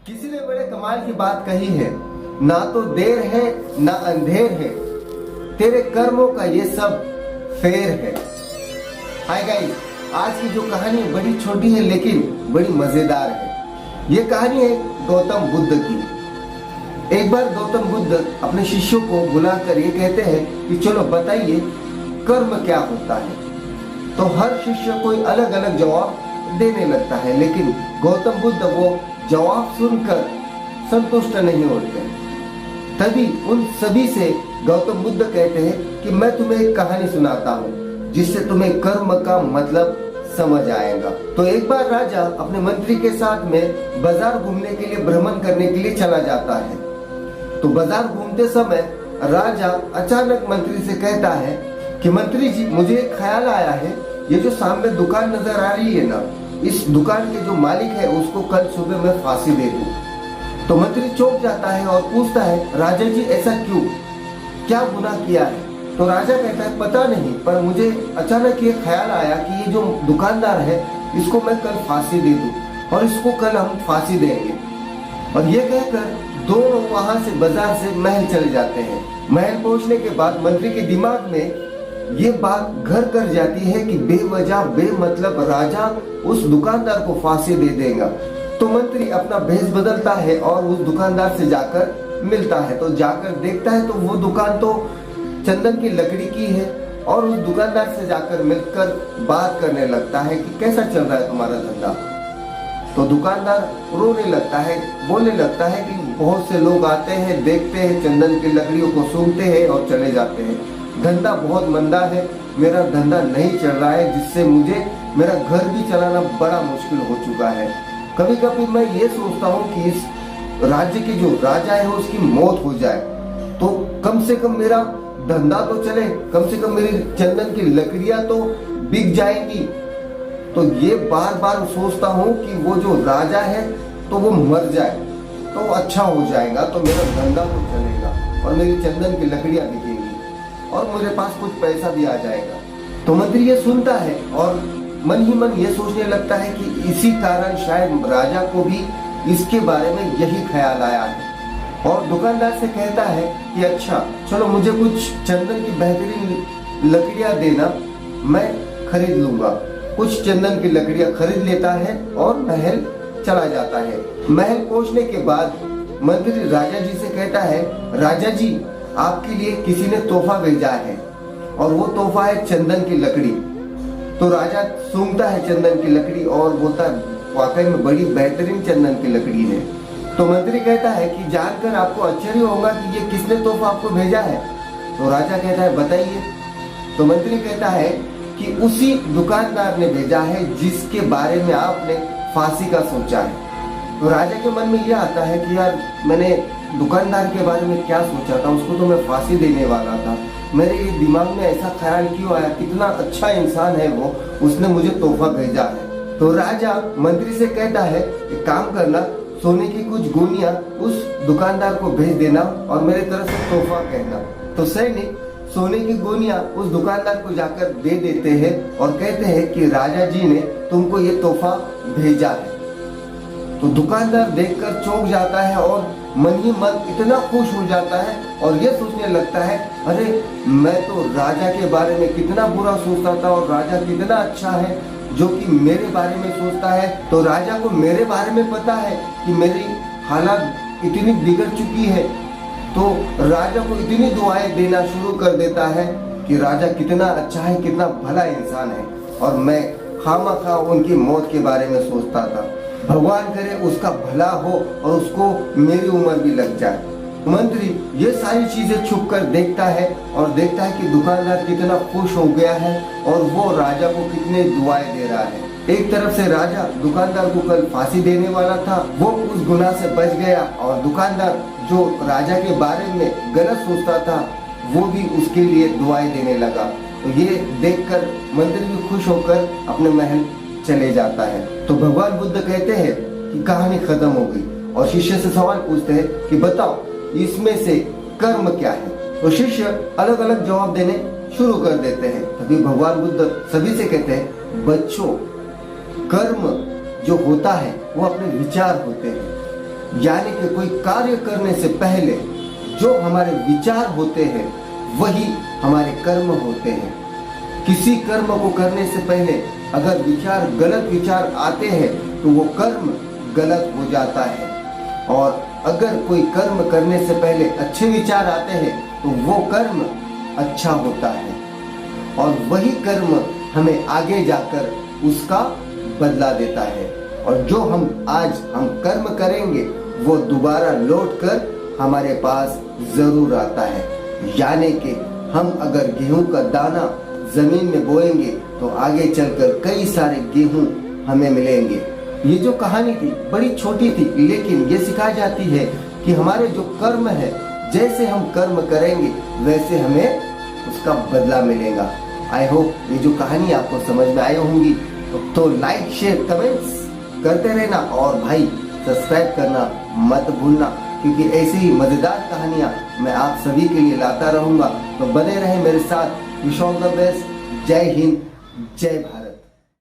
किसी ने बड़े कमाल की बात कही है, ना तो देर है ना अंधेर है, तेरे कर्मों का ये सब फेर है। हाय गाइस, आज की जो कहानी बड़ी छोटी है लेकिन बड़ी मजेदार है। ये कहानी है गौतम बुद्ध की। एक बार गौतम बुद्ध अपने शिष्यों को बुलाकर ये कहते हैं कि चलो बताइए कर्म क्या होता है। तो हर शिष्य कोई अलग अलग जवाब देने लगता है, लेकिन गौतम बुद्ध वो जवाब सुनकर संतुष्ट नहीं होते। तभी उन सभी से गौतम बुद्ध कहते हैं कि मैं तुम्हें एक कहानी सुनाता हूँ जिससे तुम्हें कर्म का मतलब समझ आएगा। तो एक बार राजा अपने मंत्री के साथ में बाजार घूमने के लिए भ्रमण करने के लिए चला जाता है। तो बाजार घूमते समय राजा अचानक मंत्री से कहता है कि मंत्री जी, मुझे एक ख्याल आया है, ये जो सामने दुकान नजर आ रही है ना, इस दुकान के जो मालिक है उसको कल सुबह मैं फांसी दे दूं। तो मंत्री चौंक जाता है और पूछता है, राजा जी ऐसा क्यों, क्या गुनाह किया है? तो राजा कहता है पता नहीं, पर मुझे अचानक ये ख्याल आया कि ये जो दुकानदार है इसको मैं कल फांसी दे दूं और इसको कल हम फांसी देंगे। और ये कहकर दोनों वहां से बाजार से महल चले जाते हैं। महल पहुंचने के बाद मंत्री के दिमाग में ये बात घर कर जाती है कि बेवजह बेमतलब राजा उस दुकानदार को फांसी दे देगा। तो मंत्री अपना भेष बदलता है और उस दुकानदार से जाकर मिलता है। तो जाकर देखता है तो वो दुकान तो चंदन की लकड़ी की है और उस दुकानदार से जाकर मिलकर बात करने लगता है कि कैसा चल रहा है तुम्हारा धंधा। तो दुकानदार रोने लगता है, बोलने लगता है कि बहुत से लोग आते हैं, देखते हैं, चंदन की लकड़ियों को सूंघते हैं और चले जाते हैं। धंधा बहुत मंदा है, मेरा धंधा नहीं चल रहा है, जिससे मुझे मेरा घर भी चलाना बड़ा मुश्किल हो चुका है। कभी कभी मैं ये सोचता हूँ कि इस राज्य के जो राजा है उसकी मौत हो जाए तो कम से कम मेरा धंधा तो चले, कम से कम मेरी चंदन की लकड़ियां तो बिक जाएंगी। तो ये बार बार सोचता हूँ कि वो जो राजा है तो वो मर जाए तो अच्छा हो जाएगा, तो मेरा धंधा तो चलेगा और मेरी चंदन की लकड़ियां बिकेंगी और मेरे पास कुछ पैसा भी आ जाएगा। तो मंत्री ये सुनता है और मन ही मन ये सोचने लगता है कि इसी कारण शायद राजा को भी इसके बारे में यही ख्याल आया है। और दुकानदार से कहता है कि अच्छा चलो मुझे कुछ चंदन की बेहतरीन लकड़ियां देना, मैं खरीद लूंगा। कुछ चंदन की लकड़ियां खरीद लेता है और महल चला जाता है। महल पहुंचने के बाद मंत्री राजा जी से कहता है, राजा जी आपके लिए किसी ने तोहफा भेजा है और वो तोहफा है चंदन की लकड़ी। तो राजा सूंघता है चंदन की लकड़ी और बोलता है वाकई में बड़ी बेहतरीन चंदन की लकड़ी है। तो मंत्री कहता है कि जानकर आपको आश्चर्य होगा कि ये किसने तोहफा आपको भेजा है। तो राजा कहता है बताइए। तो मंत्री कहता है कि उसी दुकानदार ने भेजा है जिसके बारे में आपने फांसी का सोचा है। तो राजा के मन में यह आता है कि यार मैंने दुकानदार के बारे में क्या सोचा था, उसको तो मैं फांसी देने वाला था, मेरे दिमाग में ऐसा ख्याल क्यों आया, कितना अच्छा इंसान है वो, उसने मुझे तोहफा भेजा है। तो राजा मंत्री से कहता है कि काम करना, सोने की कुछ गोनियां उस दुकानदार को भेज देना और मेरे तरफ से तोहफा कहना। तो सैनिक सोने की गोनियां उस दुकानदार को जाकर दे देते हैं और कहते हैं कि राजा जी ने तुमको ये तोहफा भेजा है। तो दुकानदार देखकर चौंक जाता है और मन ही मन इतना खुश हो जाता है और ये सोचने लगता है, अरे मैं तो राजा के बारे में कितना बुरा सोचता था और राजा कितना अच्छा है जो कि मेरे बारे में सोचता है। तो राजा को मेरे बारे में पता है कि मेरी हालत इतनी बिगड़ चुकी है, तो राजा को इतनी दुआएं देना शुरू कर देता है कि राजा कितना अच्छा है, कितना भला इंसान है और मैं खामखा उनकी मौत के बारे में सोचता था। भगवान करे उसका भला हो और उसको मेरी उम्र भी लग जाए। मंत्री ये सारी चीजें छुप कर देखता है और देखता है कि दुकानदार कितना खुश हो गया है और वो राजा को कितने दुआएं दे रहा है। एक तरफ से राजा दुकानदार को कल फांसी देने वाला था, वो उस गुनाह से बच गया और दुकानदार जो राजा के बारे में गलत सोचता था वो भी उसके लिए दुआएं देने लगा। तो ये देखकर मंत्री भी खुश होकर अपने महल चले जाता है। तो भगवान बुद्ध कहते हैं कि कहानी खत्म हो गई और शिष्य से सवाल पूछते हैं कि बताओ इसमें से कर्म क्या है। तो शिष्य अलग अलग जवाब देने शुरू कर देते हैं। तभी भगवान बुद्ध सभी से कहते हैं, बच्चों कर्म जो होता है वो अपने विचार होते हैं यानी कि कोई कार्य करने से पहले जो हमारे विचार होते हैं वही हमारे कर्म होते हैं। किसी कर्म को करने से पहले अगर गलत विचार आते हैं तो वो कर्म गलत हो जाता है, और अगर कोई कर्म करने से पहले अच्छे विचार आते हैं तो वो कर्म अच्छा होता है, और वही कर्म हमें आगे जाकर उसका बदला देता है। और जो हम आज कर्म करेंगे वो दोबारा लौट कर हमारे पास जरूर आता है। यानी कि हम अगर गेहूं का दाना जमीन में बोएंगे तो आगे चलकर कई सारे गेहूं हमें मिलेंगे। ये जो कहानी थी बड़ी छोटी थी, लेकिन ये सिखाई जाती है कि हमारे जो कर्म है, जैसे हम कर्म करेंगे वैसे हमें उसका बदला मिलेगा। आई होप ये जो कहानी आपको समझ में आई होंगी, तो लाइक शेयर कमेंट्स करते रहना, और भाई सब्सक्राइब करना मत भूलना, क्योंकि ऐसी ही मजेदार कहानियां मैं आप सभी के लिए लाता रहूंगा। तो बने रहे मेरे साथ। Wish all the best. जय हिंद, जय भारत।